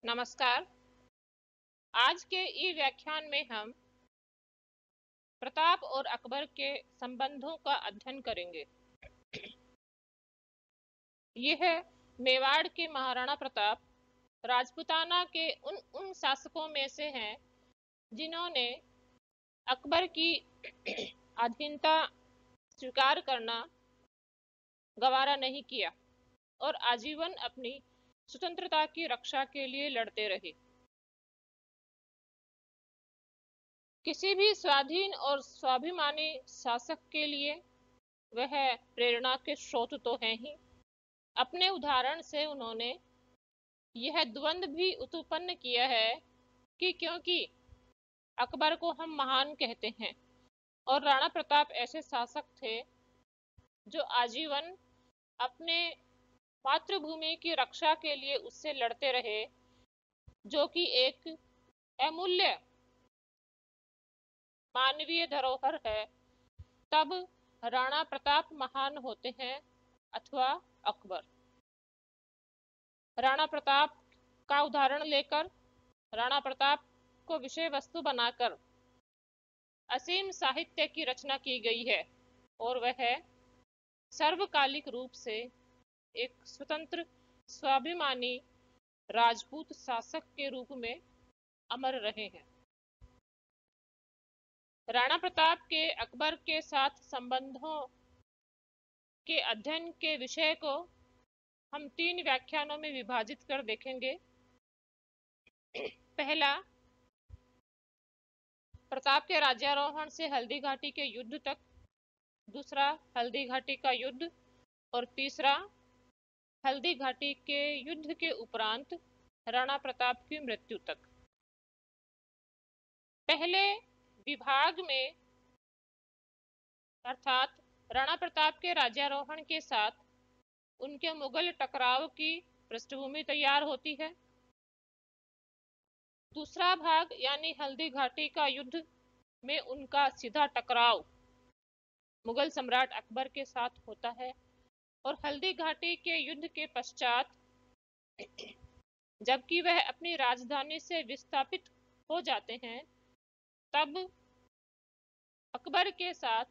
नमस्कार। आज के ई व्याख्यान में हम प्रताप और अकबर के संबंधों का अध्ययन करेंगे। यह मेवाड़ के महाराणा प्रताप राजपूताना के उन शासकों में से हैं जिन्होंने अकबर की अधीनता स्वीकार करना गवारा नहीं किया और आजीवन अपनी स्वतंत्रता की रक्षा के लिए लड़ते रहे। किसी भी स्वाधीन और स्वाभिमानी शासक के लिए वह प्रेरणा के स्रोत तो हैं ही। अपने उदाहरण से उन्होंने यह द्वंद्व भी उत्पन्न किया है कि क्योंकि अकबर को हम महान कहते हैं और राणा प्रताप ऐसे शासक थे जो आजीवन अपने मातृभूमि की रक्षा के लिए उससे लड़ते रहे, जो कि एक अमूल्य मानवीय धरोहर है, तब राणा प्रताप महान होते हैं अथवा अकबर। राणा प्रताप का उदाहरण लेकर राणा प्रताप को विषय वस्तु बनाकर असीम साहित्य की रचना की गई है और वह सर्वकालिक रूप से एक स्वतंत्र स्वाभिमानी राजपूत शासक के रूप में अमर रहे हैं। राणा प्रताप के अकबर के साथ संबंधों के अध्ययन के विषय को हम 3 व्याख्यानों में विभाजित कर देखेंगे। पहला, प्रताप के राज्यारोहण से हल्दी घाटी के युद्ध तक। दूसरा, हल्दी घाटी का युद्ध। और तीसरा, हल्दी घाटी के युद्ध के उपरांत राणा प्रताप की मृत्यु तक। पहले विभाग में अर्थात राणा प्रताप के राज्यारोहण के साथ उनके मुगल टकराव की पृष्ठभूमि तैयार होती है। दूसरा भाग यानी हल्दी घाटी का युद्ध में उनका सीधा टकराव मुगल सम्राट अकबर के साथ होता है और हल्दी घाटी के युद्ध के पश्चात जबकि वह अपनी राजधानी से विस्थापित हो जाते हैं, तब अकबर के साथ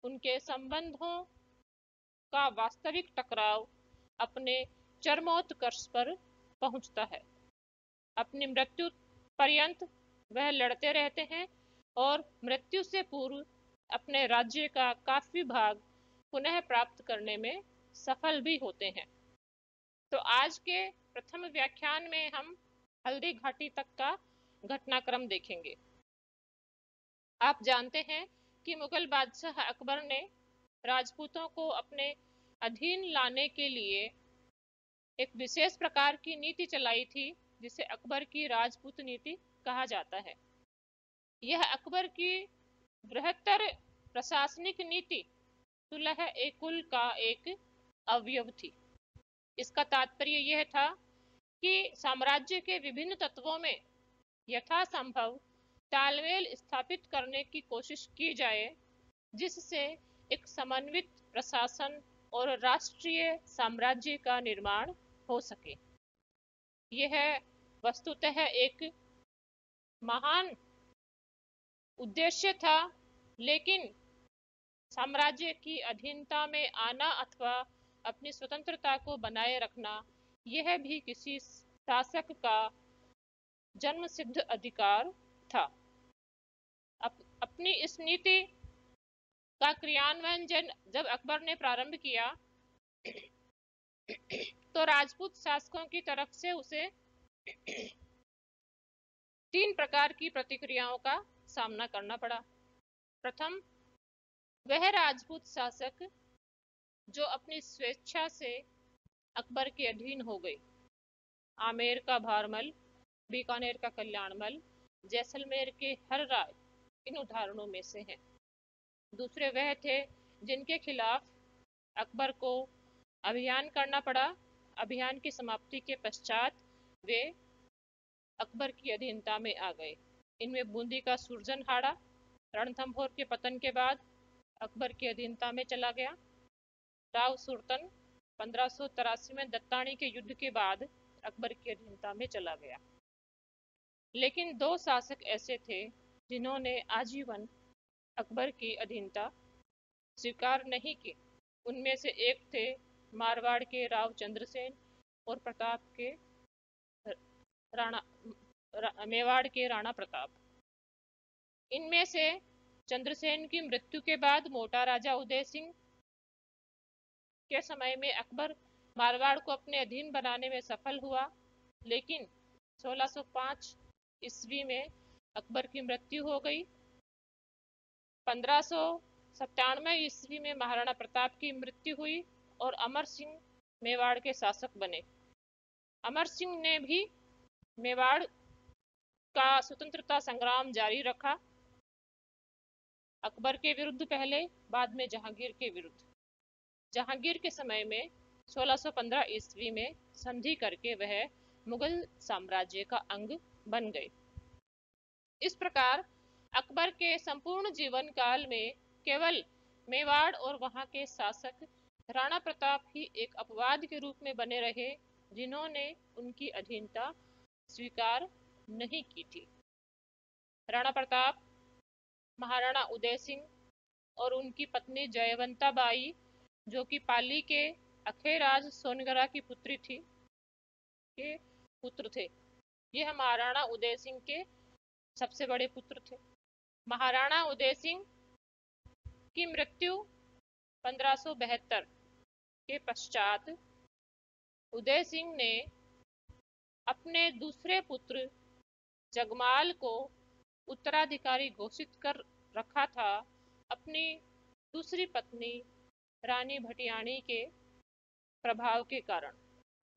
उनके संबंधों का वास्तविक टकराव अपने चरमोत्कर्ष पर पहुंचता है। अपनी मृत्यु पर्यंत वह लड़ते रहते हैं और मृत्यु से पूर्व अपने राज्य का काफी भाग पुनः प्राप्त करने में सफल भी होते हैं। तो आज के प्रथम व्याख्यान में हम हल्दी घाटी तक का घटनाक्रम देखेंगे। आप जानते हैं कि मुगल बादशाह अकबर ने राजपूतों को अपने अधीन लाने के लिए एक विशेष प्रकार की नीति चलाई थी, जिसे अकबर की राजपूत नीति कहा जाता है। यह अकबर की बृहत्तर प्रशासनिक नीति सुलह ए कुल का एक अवयव थी। इसका तात्पर्य यह था कि साम्राज्य के विभिन्न तत्वों में यथासंभव तालमेल स्थापित करने की कोशिश की जाए, जिससे एक समन्वित प्रशासन और राष्ट्रीय साम्राज्य का निर्माण हो सके। यह वस्तुतः एक महान उद्देश्य था, लेकिन साम्राज्य की अधीनता में आना अथवा अपनी स्वतंत्रता को बनाए रखना, यह भी किसी शासक का जन्मसिद्ध अधिकार था। अपनी इस नीति का क्रियान्वयन जब अकबर ने प्रारंभ किया तो राजपूत शासकों की तरफ से उसे 3 प्रकार की प्रतिक्रियाओं का सामना करना पड़ा। प्रथम, वह राजपूत शासक जो अपनी स्वेच्छा से अकबर के अधीन हो गए। आमेर का भारमल, बीकानेर का कल्याणमल, जैसलमेर के हर राय इन उदाहरणों में से हैं। दूसरे वह थे जिनके खिलाफ अकबर को अभियान करना पड़ा। अभियान की समाप्ति के पश्चात वे अकबर की अधीनता में आ गए। इनमें बूंदी का सुरजनहाड़ा रणथंभौर के पतन के बाद अकबर की अधीनता में चला गया। राव सुरतन 1583 में दत्तानी के युद्ध के बाद अकबर की अधीनता में चला गया। लेकिन दो शासक ऐसे थे जिन्होंने आजीवन अकबर की अधीनता स्वीकार नहीं की। उनमें से एक थे मारवाड़ के राव चंद्रसेन और प्रताप के राणा मेवाड़ के राणा प्रताप। इनमें से चंद्रसेन की मृत्यु के बाद मोटा राजा उदय सिंह के समय में अकबर मारवाड़ को अपने अधीन बनाने में सफल हुआ, लेकिन 1605 ईस्वी में अकबर की मृत्यु हो गई। 1597 ईस्वी में महाराणा प्रताप की मृत्यु हुई और अमर सिंह मेवाड़ के शासक बने। अमर सिंह ने भी मेवाड़ का स्वतंत्रता संग्राम जारी रखा, अकबर के विरुद्ध पहले, बाद में जहांगीर के विरुद्ध। जहांगीर के समय में 1615 ईस्वी में संधि करके वह मुगल साम्राज्य का अंग बन गए। इस प्रकार अकबर के संपूर्ण जीवन काल में केवल मेवाड़ और वहां के शासक राणा प्रताप ही एक अपवाद के रूप में बने रहे, जिन्होंने उनकी अधीनता स्वीकार नहीं की थी। राणा प्रताप, महाराणा उदय सिंह और उनकी पत्नी जयवंता बाई, जो कि पाली के अखेराज सोनगरा की पुत्री थी, के पुत्र थे। यह महाराणा उदय सिंह के सबसे बड़े पुत्र थे। महाराणा उदय सिंह की मृत्यु 1572 के पश्चात उदय सिंह ने अपने दूसरे पुत्र जगमाल को उत्तराधिकारी घोषित कर रखा था, अपनी दूसरी पत्नी रानी भटियाणी के प्रभाव के कारण,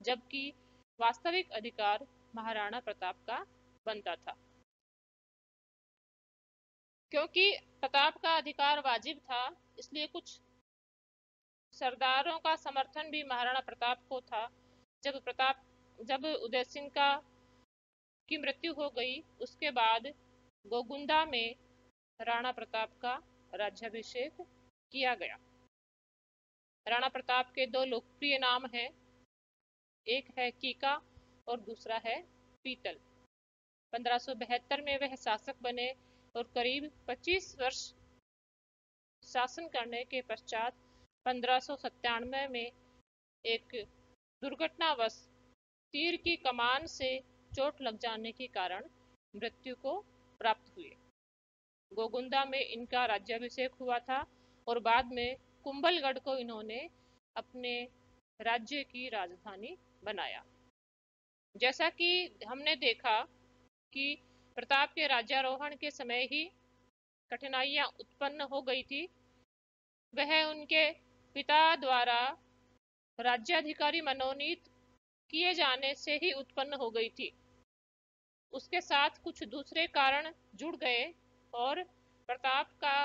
जबकि वास्तविक अधिकार महाराणा प्रताप का बनता था। क्योंकि प्रताप का अधिकार वाजिब था, इसलिए कुछ सरदारों का समर्थन भी महाराणा प्रताप को था। जब उदय सिंह की मृत्यु हो गई, उसके बाद गोगुंदा में राणा प्रताप का राज्याभिषेक किया गया। राणा प्रताप के दो लोकप्रिय नाम हैं, एक है कीका और दूसरा है पीतल। 1572 में वह शासक बने और करीब 25 वर्ष शासन करने के पश्चात 1597 में एक दुर्घटनावश तीर की कमान से चोट लग जाने के कारण मृत्यु को प्राप्त हुए। गोगुंदा में इनका राज्याभिषेक हुआ था और बाद में कुंभलगढ़ को इन्होंने अपने राज्य की राजधानी बनाया। जैसा कि हमने देखा कि प्रताप के राज्यारोहण के समय ही कठिनाइयां उत्पन्न हो गई थी। वह उनके पिता द्वारा राज्याधिकारी मनोनीत किए जाने से ही उत्पन्न हो गई थी। उसके साथ कुछ दूसरे कारण जुड़ गए और प्रताप का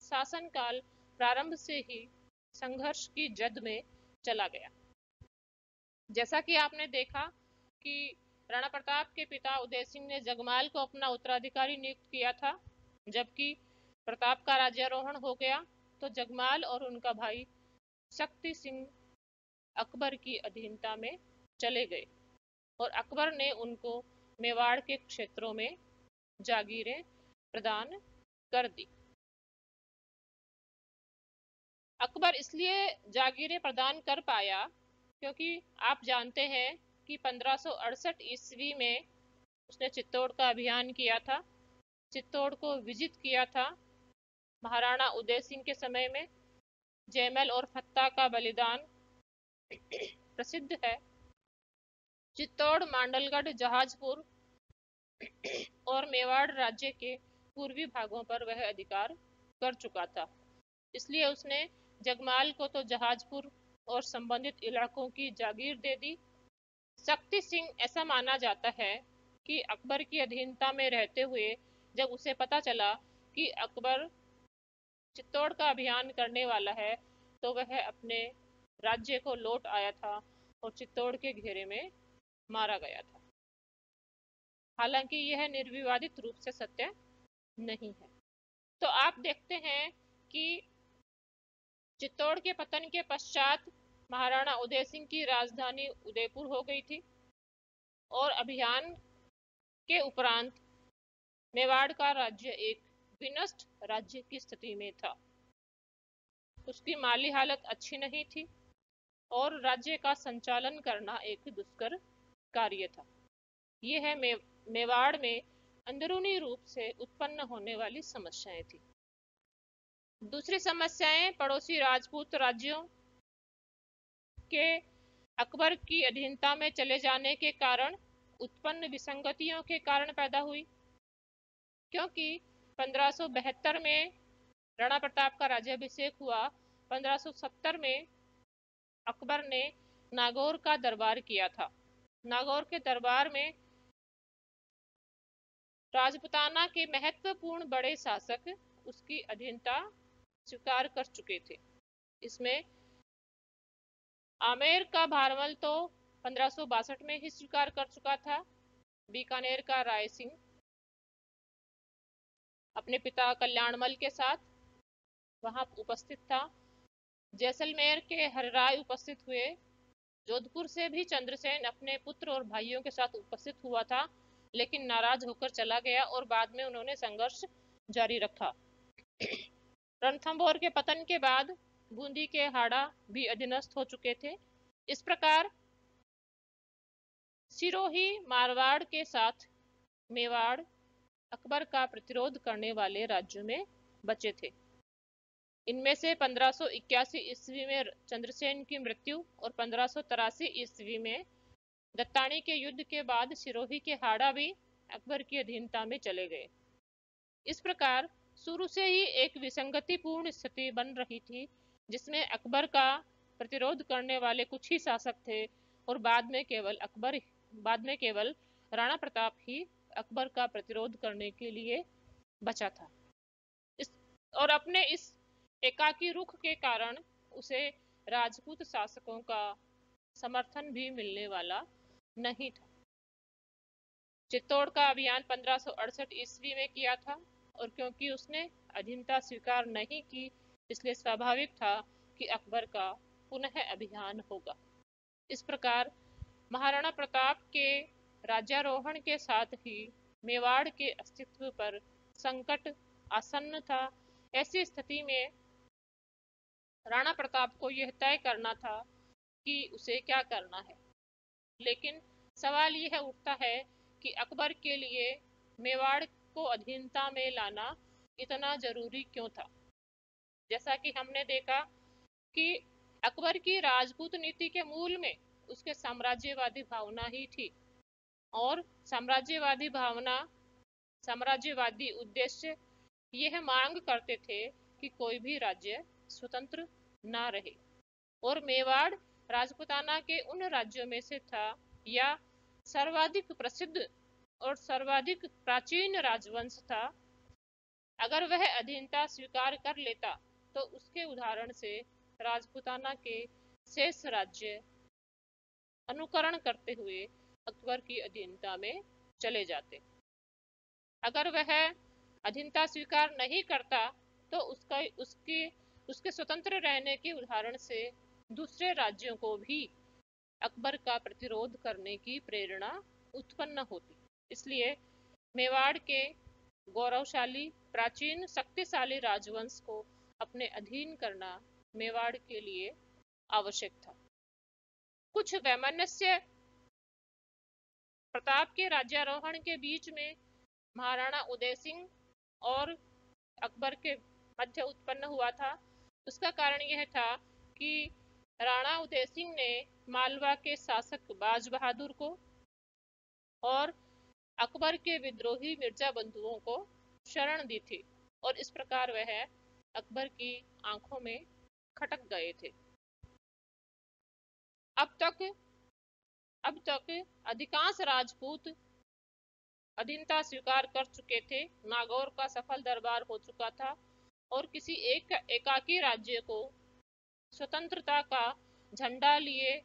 शासनकाल प्रारंभ से ही संघर्ष की जद में चला गया। जैसा कि आपने देखा कि राणा प्रताप के पिता उदय सिंह ने जगमाल को अपना उत्तराधिकारी नियुक्त किया था, जबकि प्रताप का राज्यारोहण हो गया तो जगमाल और उनका भाई शक्ति सिंह अकबर की अधीनता में चले गए और अकबर ने उनको मेवाड़ के क्षेत्रों में जागीरें प्रदान कर दी। अकबर इसलिए जागीरें प्रदान कर पाया क्योंकि आप जानते हैं कि 1568 ईस्वी में उसने चित्तौड़ का अभियान किया था, चित्तौड़ को विजित किया था। महाराणा उदय सिंह के समय में जयमल और फत्ता का बलिदान प्रसिद्ध है। चित्तौड़, मांडलगढ़, जहाजपुर और मेवाड़ राज्य के पूर्वी भागों पर वह अधिकार कर चुका था, इसलिए उसने जगमाल को तो जहाजपुर और संबंधित इलाकों की जागीर दे दी। शक्ति सिंह, ऐसा माना जाता है कि अकबर की अधीनता में रहते हुए जब उसे पता चला कि अकबर चित्तौड़ का अभियान करने वाला है, तो वह अपने राज्य को लौट आया था और चित्तौड़ के घेरे में मारा गया था। हालांकि यह निर्विवादित रूप से सत्य नहीं है। तो आप देखते हैं कि चित्तौड़ के पतन के पश्चात महाराणा उदय सिंह की राजधानी उदयपुर हो गई थी। और अभियान के उपरांत मेवाड़ का राज्य एक विनष्ट राज्य की स्थिति में था। उसकी माली हालत अच्छी नहीं थी और राज्य का संचालन करना एक दुष्कर कार्य था। यह है मेवाड़ में अंदरूनी रूप से उत्पन्न होने वाली समस्याएं थी। दूसरी समस्याएं पड़ोसी राजपूत राज्यों के अकबर की अधीनता में चले जाने के कारण उत्पन्न विसंगतियों के कारण पैदा हुई, क्योंकि 1572 में राणा प्रताप का राज्याभिषेक हुआ। 1570 में अकबर ने नागौर का दरबार किया था। नागौर के दरबार में राजपूताना के महत्वपूर्ण बड़े शासक उसकी अधीनता स्वीकार कर चुके थे। इसमें आमेर का भारमल तो 1562 में ही स्वीकार कर चुका था। बीकानेर का राय सिंह अपने पिता कल्याणमल के साथ वहां उपस्थित था। जैसलमेर के हरराय उपस्थित हुए। जोधपुर से भी चंद्रसेन अपने पुत्र और भाइयों के साथ उपस्थित हुआ था, लेकिन नाराज होकर चला गया और बाद में उन्होंने संघर्ष जारी रखा। रणथंभौर के पतन के बाद बूंदी के हाड़ा भी अधीनस्थ हो चुके थे। इस प्रकार सिरोही मारवाड़ के साथ मेवाड़ अकबर का प्रतिरोध करने वाले राज्यों में बचे थे। इनमें से 1581 ईस्वी में चंद्रसेन की मृत्यु और 1583 ईस्वी में दत्तानी के युद्ध के बाद सिरोही के हाड़ा भी अकबर की अधीनता में चले गए। इस प्रकार शुरू से ही एक विसंगतिपूर्ण स्थिति बन रही थी, जिसमें अकबर का प्रतिरोध करने वाले कुछ ही शासक थे और बाद में केवल राणा प्रताप ही अकबर का प्रतिरोध करने के लिए बचा था। और अपने इस एकाकी रुख के कारण उसे राजपूत शासकों का समर्थन भी मिलने वाला नहीं था। चित्तौड़ का अभियान 1568 ईस्वी में किया था और क्योंकि उसने अधीनता स्वीकार नहीं की, इसलिए स्वाभाविक था कि अकबर का पुनः अभियान होगा। इस प्रकार महाराणा प्रताप के राज्यारोहण के साथ ही मेवाड़ के अस्तित्व पर संकट आसन्न था। ऐसी स्थिति में राणा प्रताप को यह तय करना था कि उसे क्या करना है। लेकिन सवाल यह उठता है कि अकबर के लिए मेवाड़ को अधीनता में लाना इतना जरूरी क्यों था। जैसा कि हमने देखा कि अकबर की राजपूत नीति के मूल में उसके साम्राज्यवादी भावना ही थी और साम्राज्यवादी उद्देश्य यह मांग करते थे कि कोई भी राज्य स्वतंत्र ना रहे और मेवाड़ राजपूताना के उन राज्यों में से था या सर्वाधिक प्रसिद्ध और सर्वाधिक प्राचीन राजवंश था। अगर वह अधीनता स्वीकार कर लेता तो उसके उदाहरण से राजपूताना के शेष राज्य अनुकरण करते हुए अकबर की अधीनता में चले जाते। अगर वह अधीनता स्वीकार नहीं करता तो उसके स्वतंत्र रहने के उदाहरण से दूसरे राज्यों को भी अकबर का प्रतिरोध करने की प्रेरणा उत्पन्न होती। इसलिए मेवाड़ के गौरवशाली प्राचीन शक्तिशाली राजवंश को अपने अधीन करना मेवाड़ के लिए आवश्यक था। कुछ वैमनस्य प्रताप के राज्यारोहण के बीच में महाराणा उदय सिंह और अकबर के मध्य उत्पन्न हुआ था। उसका कारण यह था कि राणा उदय सिंह ने मालवा के शासक बाज बहादुर को और अकबर के विद्रोही मिर्जा बंधुओं को शरण दी थी और इस प्रकार वह अकबर की आंखों में खटक गए थे। अब तक अधिकांश राजपूत अधीनता स्वीकार कर चुके थे। नागौर का सफल दरबार हो चुका था और किसी एक एकाकी राज्य को स्वतंत्रता का झंडा लिए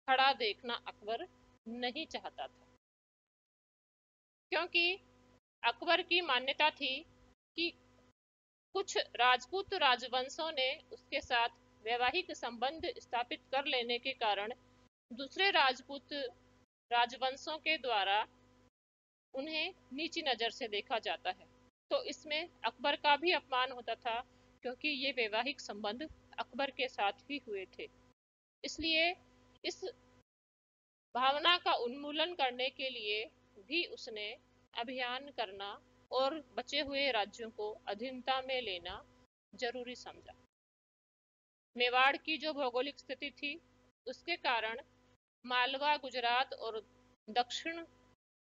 खड़ा देखना अकबर नहीं चाहता था, क्योंकि अकबर की मान्यता थी कि कुछ राजपूत राजवंशों ने उसके साथ वैवाहिक संबंध स्थापित कर लेने के कारण दूसरे राजपूत राजवंशों के द्वारा उन्हें नीची नजर से देखा जाता है। तो इसमें अकबर का भी अपमान होता था, क्योंकि ये वैवाहिक संबंध अकबर के साथ ही हुए थे। इसलिए इस भावना का उन्मूलन करने के लिए भी उसने अभियान करना और बचे हुए राज्यों को अधीनता में लेना जरूरी समझा। मेवाड़ की जो भौगोलिक स्थिति थी, उसके कारण मालवा, गुजरात और दक्षिण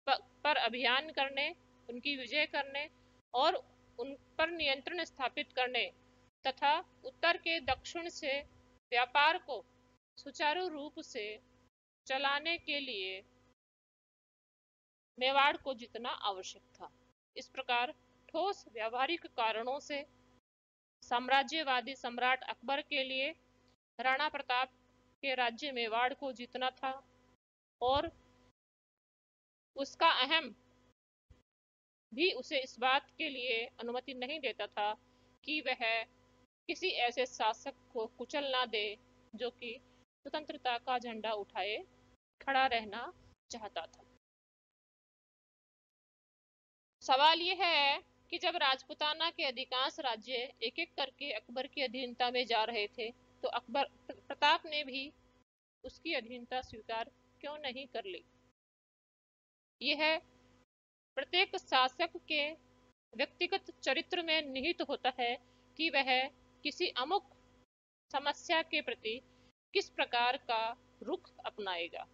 पर अभियान करने, उनकी विजय करने और उन पर नियंत्रण स्थापित करने तथा उत्तर के दक्षिण से व्यापार को सुचारू रूप से चलाने के लिए मेवाड़ को जीतना आवश्यक था। इस प्रकार ठोस व्यावहारिक कारणों से साम्राज्यवादी सम्राट अकबर के लिए राणा प्रताप के राज्य मेवाड़ को जीतना था, और उसका अहम भी उसे इस बात के लिए अनुमति नहीं देता था कि वह किसी ऐसे शासक को कुचल ना दे जो कि स्वतंत्रता का झंडा उठाए खड़ा रहना चाहता था। सवाल यह है कि जब राजपुताना के अधिकांश राज्य एक एक करके अकबर की अधीनता में जा रहे थे, तो अकबर प्रताप ने भी उसकी अधीनता स्वीकार क्यों नहीं कर ली। यह प्रत्येक शासक के व्यक्तिगत चरित्र में निहित होता है कि वह किसी अमुक समस्या के प्रति किस प्रकार का रुख अपनाएगा।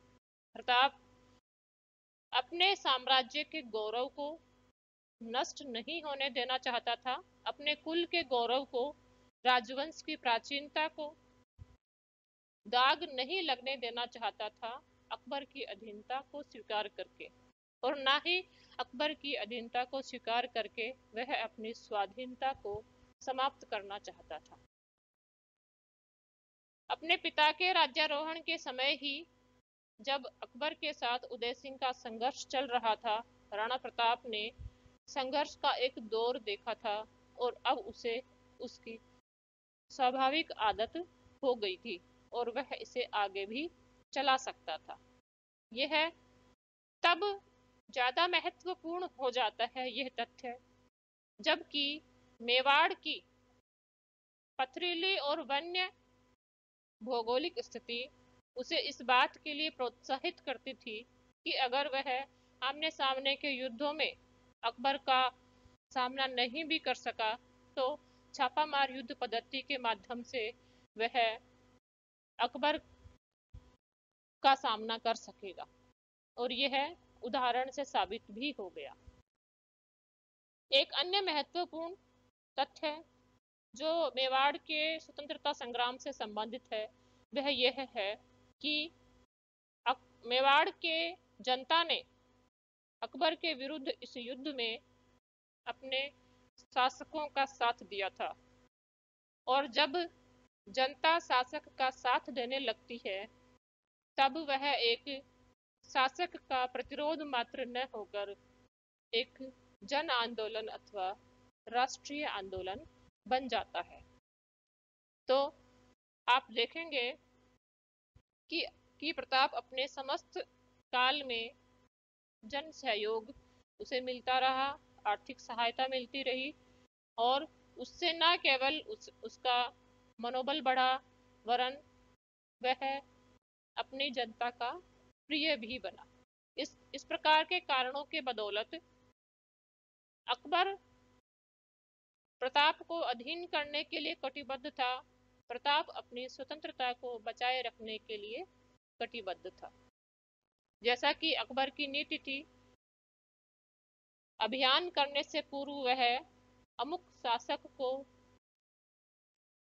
प्रताप अपने साम्राज्य के गौरव को नष्ट नहीं होने देना चाहता था, अपने कुल के गौरव को, राजवंश की प्राचीनता को दाग नहीं लगने देना चाहता था अकबर की अधीनता को स्वीकार करके, और ना ही अकबर की अधीनता को स्वीकार करके वह अपनी स्वाधीनता को समाप्त करना चाहता था। अपने पिता के राज्यारोहण के समय ही जब अकबर के साथ उदय सिंह का संघर्ष चल रहा था, राणा प्रताप ने संघर्ष का एक दौर देखा था और अब उसे उसकी स्वाभाविक आदत हो गई थी और वह इसे आगे भी चला सकता था। यह तब ज्यादा महत्वपूर्ण हो जाता है यह तथ्य जबकि मेवाड़ की पथरीली और वन्य भौगोलिक स्थिति उसे इस बात के लिए प्रोत्साहित करती थी कि अगर वह आमने सामने के युद्धों में अकबर का सामना नहीं भी कर सका, तो छापामार युद्ध पद्धति के माध्यम से वह अकबर का सामना कर सकेगा, और यह उदाहरण से साबित भी हो गया। एक अन्य महत्वपूर्ण तथ्य जो मेवाड़ के स्वतंत्रता संग्राम से संबंधित है, वह यह है कि मेवाड़ के जनता ने अकबर के विरुद्ध इस युद्ध में अपने शासकों का साथ दिया था, और जब जनता शासक का साथ देने लगती है, तब वह एक शासक का प्रतिरोध मात्र न होकर एक जन आंदोलन अथवा राष्ट्रीय आंदोलन बन जाता है। तो आप देखेंगे कि प्रताप अपने समस्त काल में जन सहयोग उसे मिलता रहा, आर्थिक सहायता मिलती रही, और उससे न केवल उसका मनोबल बढ़ा, वरन वह अपनी जनता का प्रिय भी बना। इस प्रकार के कारणों के बदौलत अकबर प्रताप को अधीन करने के लिए कटिबद्ध था, प्रताप अपनी स्वतंत्रता को बचाए रखने के लिए कटिबद्ध था। जैसा कि अकबर की नीति थी, अभियान करने से पूर्व वह अमुक शासक को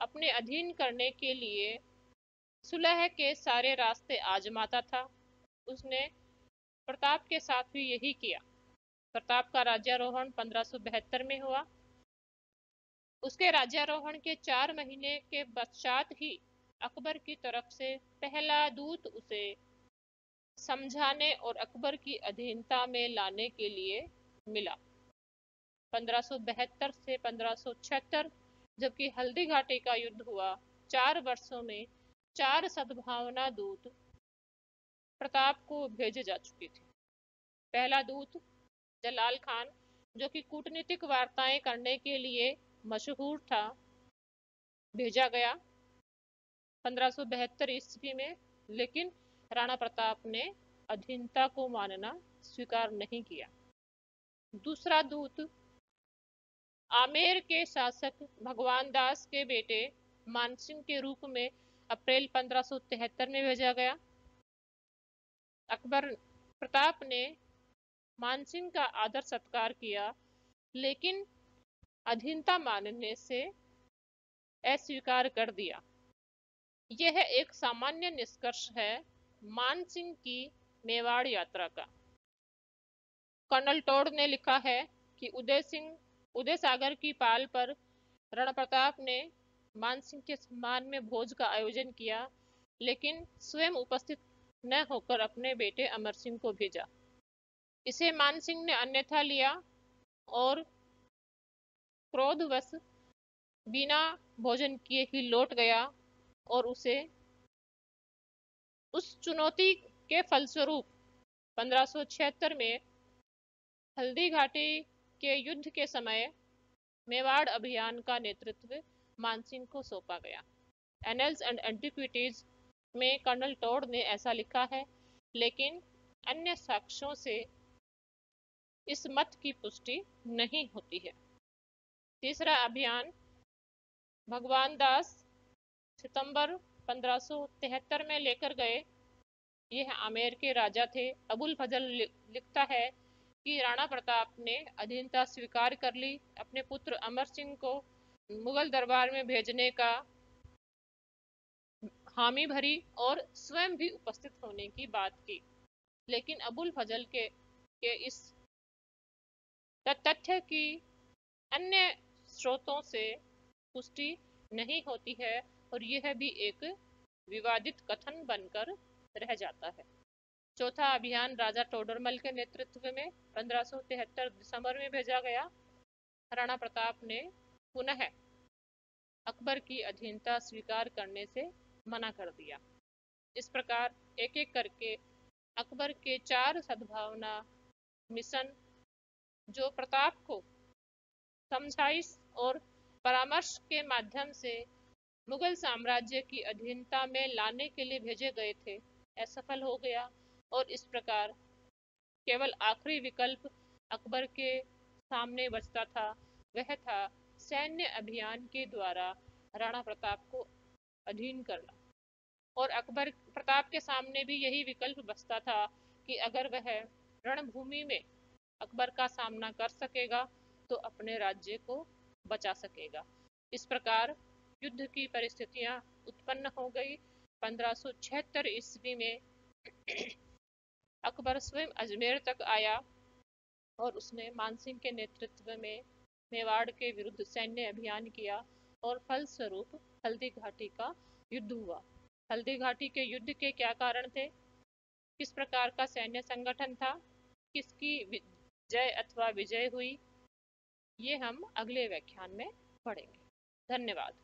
अपने अधीन करने के लिए सुलह के सारे रास्ते आजमाता था। उसने प्रताप के साथ भी यही किया। प्रताप का राज्यारोहण 1572 में हुआ। उसके राज्यारोहण के 4 महीने के पश्चात ही अकबर की तरफ से पहला दूत उसे समझाने और अकबर की अधीनता में लाने के लिए मिला। 1572 से 1576 जबकि हल्दी घाटी का युद्ध हुआ, 4 वर्षों में 4 सद्भावना दूत प्रताप को भेजे जा चुके थे। पहला दूत जलाल खान, जो कि कूटनीतिक वार्ताएं करने के लिए मशहूर था, भेजा गया 1572 ईस्वी में, लेकिन राणा प्रताप ने अधीनता को मानना स्वीकार नहीं किया। दूसरा दूत आमेर के शासक भगवान दास के बेटे मानसिंह के रूप में अप्रैल 1573 में भेजा गया। अकबर प्रताप ने मानसिंह का आदर सत्कार किया, लेकिन अधीनता मानने से अस्वीकार कर दिया। यह एक सामान्य निष्कर्ष है मानसिंह की मेवाड़ यात्रा का। कर्नल टोड ने लिखा है कि उदय सागर की पाल पर राणा प्रताप ने मानसिंह के सम्मान में भोज का आयोजन किया, लेकिन स्वयं उपस्थित न होकर अपने बेटे अमर सिंह को भेजा। इसे मानसिंह ने अन्यथा लिया और क्रोधवश बिना भोजन किए ही लौट गया और उस चुनौती के फलस्वरूप 1576 में हल्दी घाटी के युद्ध के समय मेवाड़ अभियान का नेतृत्व मानसिंह को सौंपा गया। एनल्स एंड एंटिक्विटीज में कर्नल टोड ने ऐसा लिखा है, लेकिन अन्य साक्ष्यों से इस मत की पुष्टि नहीं होती है। तीसरा अभियान भगवान दास सितंबर 1573 में लेकर गए। यह आमेर के राजा थे। अबुल फजल लिखता है कि राणा प्रताप ने अधीनता स्वीकार कर ली, अपने पुत्र अमर सिंह को मुगल दरबार में भेजने का हामी भरी और स्वयं भी उपस्थित होने की बात की, लेकिन अबुल फजल के इस तथ्य की अन्य स्रोतों से पुष्टि नहीं होती है और यह भी एक विवादित कथन बनकर रह जाता है। चौथा अभियान राजा टोडरमल के नेतृत्व में 1573 दिसंबर में भेजा गया। राणा प्रताप ने पुनः अकबर की अधीनता स्वीकार करने से मना कर दिया। इस प्रकार एक एक करके अकबर के 4 सद्भावना मिशन, जो प्रताप को समझाइश और परामर्श के माध्यम से मुगल साम्राज्य की अधीनता में लाने के लिए भेजे गए थे, असफल हो गया और इस प्रकार केवल आखिरी विकल्प अकबर के सामने बचता था, वह था सैन्य अभियान के द्वारा राणा प्रताप को अधीन करना। और अकबर प्रताप के सामने भी यही विकल्प बचता था कि अगर वह रणभूमि में अकबर का सामना कर सकेगा तो अपने राज्य को बचा सकेगा। इस प्रकार युद्ध की परिस्थितियां उत्पन्न हो गई। 1576 ईस्वी में अकबर स्वयं अजमेर तक आया और उसने मानसिंह के नेतृत्व में मेवाड़ के विरुद्ध सैन्य अभियान किया और फलस्वरूप हल्दी घाटी का युद्ध हुआ। हल्दी घाटी के युद्ध के क्या कारण थे, किस प्रकार का सैन्य संगठन था, किसकी जय अथवा विजय हुई, ये हम अगले व्याख्यान में पढ़ेंगे। धन्यवाद।